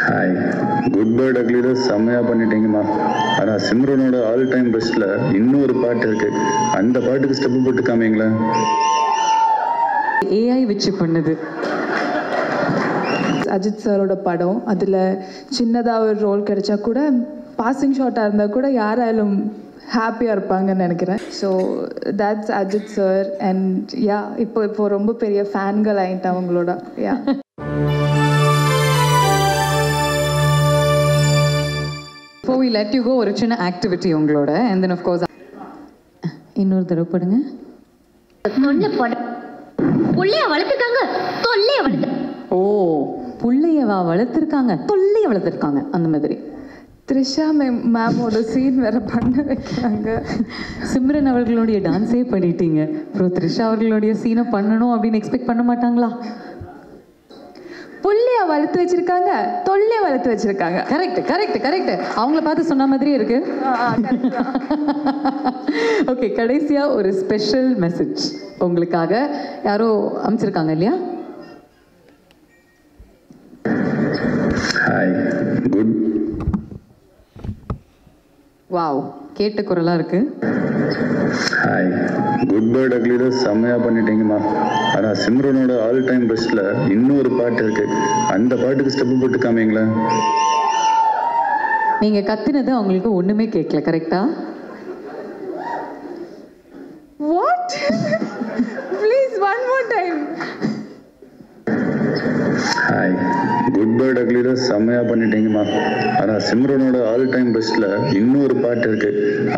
Hi, good பேர்ட் அக்லில செம்மையா பண்ணிட்டீங்கம்மா. ஆனால் சிம்ரனோட ஆல் டைம் பெஸ்ட்ல இன்னொரு பாட்டு இருக்கு. அந்த பாட்டுக்கு ஸ்டெப் போட்டு காமிங்களேன். ஏஐ வச்சு பண்ணுது. அஜித் சாரோட படம், அதில் சின்னதாக ஒரு ரோல் கிடைச்சா கூட, பாசிங் ஷாட்டாக இருந்தால் கூட யாராலும் ஹாப்பியாக இருப்பாங்கன்னு நினைக்கிறேன். So that's Ajith sir. And yeah, இப்போ ரொம்ப பெரிய ஃபேன்கள் ஆகிட்டேன் அவங்களோட. யா, Before we let you go, ஒரு சின்ன ஆக்டிவிட்டி உங்களோட. And then of course இன்னொரு தடவை போடுங்க. புள்ளைய வளர்த்துருக்காங்க, தொல்லைய வளர்த்து. ஓ, புள்ளையவா வளர்த்துருக்காங்க, தொல்லைய வளர்த்துருக்காங்க, அந்த மாதிரி. த்ரிஷா மேமோட சீன் வேற பண்ண வைக்கிறாங்க. சிம்ரன் அவர்களுடைய டான்ஸே பண்ணிட்டீங்க. அப்புறம் த்ரிஷா அவர்களுடைய சீனை பண்ணணும் அப்படின்னு எக்ஸ்பெக்ட் பண்ண மாட்டாங்களா? புள்ளைய வளர்த்து வச்சிருக்காங்க, தொல்லைய வளர்த்து வச்சிருக்காங்க. Correct correct correct. அவங்கள பார்த்து சொன்ன மாதிரியே இருக்கு. ஓகே, கடைசியா ஒரு ஸ்பெஷல் மெசேஜ் உங்களுக்காக யாரோ அமைச்சிருக்காங்க இல்லையா? Hi, good. வாவ், கேட்ட குரலா இருக்கு. ஹாய், குட் பேர்ட் அக்லில செம்மையா பண்ணிட்டீங்கம்மா. ஆனால் சிம்ரனோட ஆல் டைம் பெஸ்ட்ல இன்னொரு பாட்டு இருக்கு. அந்த பாட்டுக்கு ஸ்டெப் போட்டு காமிங்களேன். நீங்க கத்துனது அவங்களுக்கு ஒண்ணுமே கேட்கல, கரெக்டா? What? Please, one more time. Hi, good பேர்ட் அக்லில செம்மையா பண்ணிட்டீங்கம்மா. ஆனால் சிம்ரனோட ஆல் டைம் பெஸ்ட்ல இன்னொரு பாட்டு இருக்கு.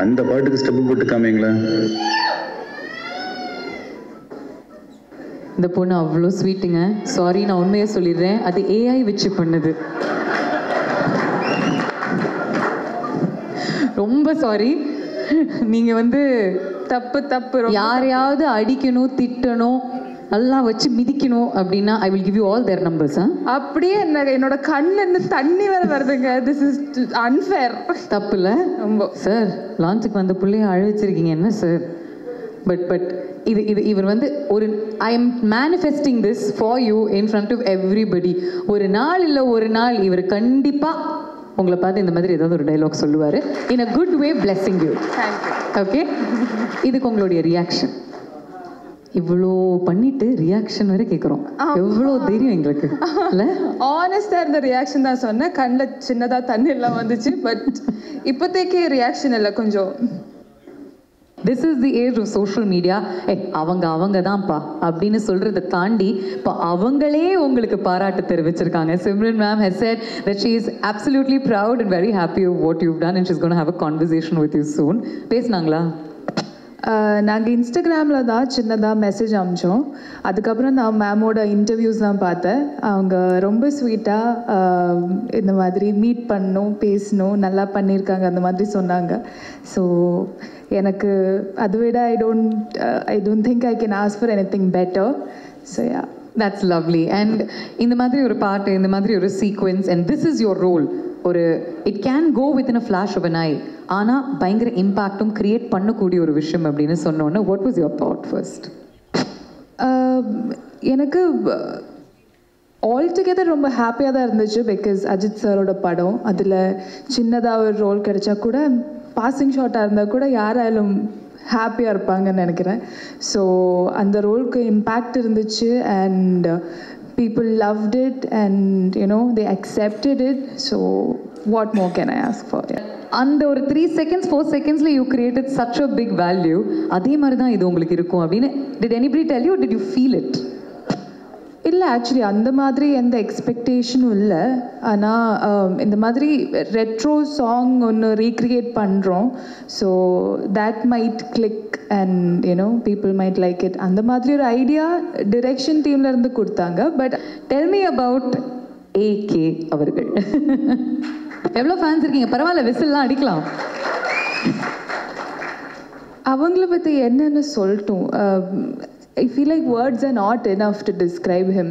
அந்த பாட்டுக்கு ஸ்டெப் போட்டு காமிங்களேன். இந்த பொண்ணு அவ்வளோ ஸ்வீட்டுங்க. சாரி, நான் உண்மையை சொல்லிடுறேன், அது ஏஐ வச்சு பண்ணுது. ரொம்ப சாரி. நீங்க வந்து தப்பு யாரையாவது அடிக்கணும், திட்டணும், நல்லா வச்சு மிதிக்கணும் அப்படின்னா I will give you all their numbers. அப்படியே என்னோட கண்ணுல இருந்து தண்ணி வேற வருதுங்க. This is unfair. தப்பு இல்லை ரொம்ப. சார், லான்ச்சுக்கு வந்த பிள்ளைய அழ வச்சிருக்கீங்க என்ன சார்? பட் இவர் வந்து ஒரு I am manifesting this for you in front of everybody. ஒரு நாள் இல்லை ஒரு நாள் இவர் கண்டிப்பாக உங்களை பார்த்து இந்த மாதிரி ஏதாவது ஒரு டைலாக் சொல்லுவார். In a good way, blessing you. Okay, இதுக்கு உங்களுடைய ரியாக்ஷன். இவ்வளோ பண்ணிட்டு ரியாக்ஷன் வரை கேட்குறோம். எவ்வளோ தைரியம் எங்களுக்கு இல்லை? ஆனஸ்டாக இருந்த ரியாக்ஷன் தான் சொன்னேன். கண்ணில் சின்னதாக தண்ணி எல்லாம் வந்துச்சு. பட் இப்போதைக்கு ரியாக்ஷன் இல்லை கொஞ்சம். This is the age of social media. அவங்க தான்ப்பா அப்படின்னு சொல்றதை தாண்டி இப்போ அவங்களே உங்களுக்கு பாராட்டு தெரிவிச்சிருக்காங்க. Simran ma'am has said that she is absolutely proud and very happy of what you've done and she's going to have a conversation with you soon. பேசுனாங்களா? நாங்கள் இன்ஸ்டாகிராமில் தான் சின்னதாக மெசேஜ் அனுப்பிச்சோம். அதுக்கப்புறம் நான் மேமோட இன்டர்வியூஸ் தான் பார்த்தேன். அவங்க ரொம்ப ஸ்வீட்டாக இந்த மாதிரி மீட் பண்ணணும், பேசணும், நல்லா பண்ணியிருக்காங்க அந்த மாதிரி சொன்னாங்க. ஸோ எனக்கு அதை விட I don't think I can ask for anything better. So yeah, that's lovely. and இந்த மாதிரி ஒரு பாட்டு, இந்த மாதிரி ஒரு sequence, and this is your role. ஒரு it can go within a flash of an eye, ஆனால் பயங்கர இம்பேக்டும் கிரியேட் பண்ணக்கூடிய ஒரு விஷயம் அப்படின்னு சொன்னோன்னே what was your thought first? எனக்கு ஆல் டுகெதர் ரொம்ப ஹாப்பியாக தான் இருந்துச்சு. பிகாஸ் அஜித் சாரோட படம், அதில் சின்னதாக ஒரு ரோல் கிடைச்சா கூட, பாசிங் ஷாட்டாக இருந்தால் கூட யாராலும் ஹாப்பியாக இருப்பாங்கன்னு நினைக்கிறேன். ஸோ அந்த ரோலுக்கு இம்பேக்ட் இருந்துச்சு. And people loved it and they accepted it. So what more can I ask for? அந்த ஒரு 3 seconds 4 secondsல you created such a big value. அதே மாதிரி தான் இது உங்களுக்கு இருக்கும் அப்படின்னு did anybody tell you or did you feel it? இல்லை, ஆக்சுவலி அந்த மாதிரி எந்த எக்ஸ்பெக்டேஷனும் இல்லை. ஆனால் இந்த மாதிரி ரெட்ரோ சாங் ஒன்று ரீக்ரியேட் பண்ணுறோம். So that might click and people might like it. அந்த மாதிரி ஒரு ஐடியா டிரெக்ஷன் டீம்ல இருந்து கொடுத்தாங்க. But tell me about AK அவர்கள். எவ்வளோ ஃபேன்ஸ் இருக்கீங்க? பரவாயில்ல, விசில்லாம் அடிக்கலாம். அவங்கள பற்றி என்னன்னு சொல்லட்டும். I feel like words are not enough to describe him.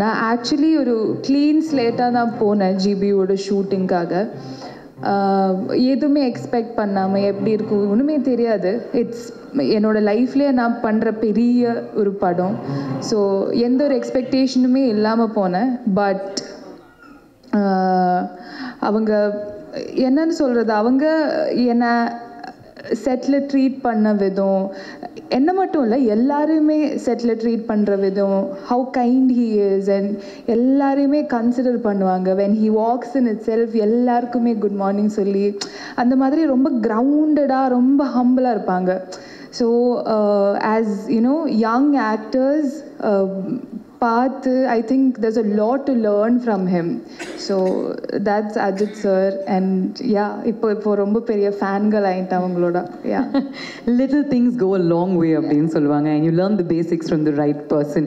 நான் ஆக்சுவலி ஒரு க்ளீன் ஸ்லேட்டாக தான் போனேன் ஜிபியோட ஷூட்டிங்காக. எதுவுமே எக்ஸ்பெக்ட் பண்ணாமல் எப்படி இருக்கும் ஒன்றுமே தெரியாது. என்னோடய லைஃப்லேயே நான் பண்ணுற பெரிய ஒரு படம். ஸோ எந்த ஒரு எக்ஸ்பெக்டேஷனுமே இல்லாமல் போனேன். பட் அவங்க என்னன்னு சொல்கிறது, அவங்க என்னை செட்டில் ட்ரீட் பண்ண விதம், என்ன மட்டும் இல்லை எல்லாருமே செட்டில் ட்ரீட் பண்ணுற விதம், how kind he is and எல்லாரையுமே கன்சிடர் பண்ணுவாங்க. When he walks in it self எல்லாருக்குமே குட் மார்னிங் சொல்லி அந்த மாதிரி ரொம்ப கிரவுண்டடாக ரொம்ப ஹம்பிளாக இருப்பாங்க. So as you know young actors பார்த்து I think there's a lot to learn from him. So that's Ajit sir and yeah, இப்போ ரொம்ப பெரிய ஃபேன்கள் ஆயிட்டேன் அவங்களோட. Yeah. Little things go a long way அப்படின்னு சொல்லுவாங்க, and you learn the basics from the right person.